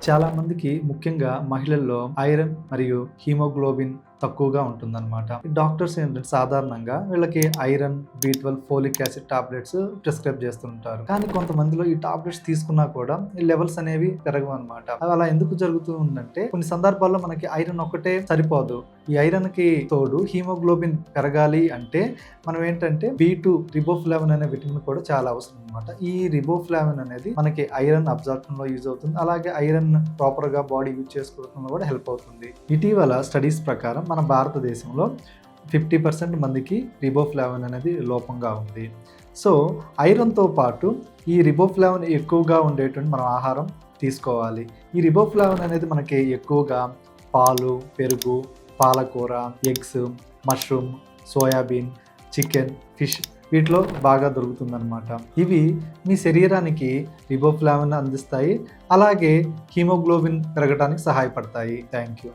చాలా మందికి ముఖ్యంగా మహిళల్లో ఐరన్ మరియు హిమోగ్లోబిన్ తక్కువగా ఉంటుందన్నమాట. డాక్టర్స్ ఏంటంటే సాధారణంగా వీళ్ళకి iron, B12, folic acid tablets prescribe చేస్తుంటారు. కానీ కొంతమందిలో ఈ టాబ్లెట్స్ తీసుకున్నా కూడా ఈ లెవెల్స్ అనేవి పెరగవన్నమాట. అలా ఎందుకు జరుగుతూ ఉందంటే కొన్ని సందర్భాల్లో మనకి ఐరన్ ఒక్కటే సరిపోదు. ఈ ఐరన్ కి తోడు హిమోగ్లోబిన్ పెరగాలి అంటే మనం ఏంటంటే B2 రిబోఫ్లావిన్ అనే విటమిన్ కూడా చాలా అవసరం అనమాట. ఈ రిబోఫ్లావిన్ అనేది మనకి ఐరన్ అబ్జార్ప్షన్ లో యూజ్ అవుతుంది. అలాగే ఐరన్ ప్రాపర్ గా బాడీ యూజ్ చేసుకోవడంలో కూడా హెల్ప్ అవుతుంది. ఇటీవల స్టడీస్ ప్రకారం మన భారతదేశంలో 50% మందికి రిబోఫ్లావిన్ అనేది లోపంగా ఉంది. సో ఐరన్తో పాటు ఈ రిబోఫ్లావిన్ ఎక్కువగా ఉండేటువంటి మనం ఆహారం తీసుకోవాలి. ఈ రిబోఫ్లావిన్ అనేది మనకి ఎక్కువగా పాలు, పెరుగు, పాలకూర, eggs, mushroom, soybean, chicken, fish వీటిలో బాగా దొరుకుతుందన్నమాట. ఇవి మీ శరీరానికి రిబోఫ్లావిన్ అందిస్తాయి. అలాగే హిమోగ్లోబిన్ పెరగడానికి సహాయపడతాయి. Thank you.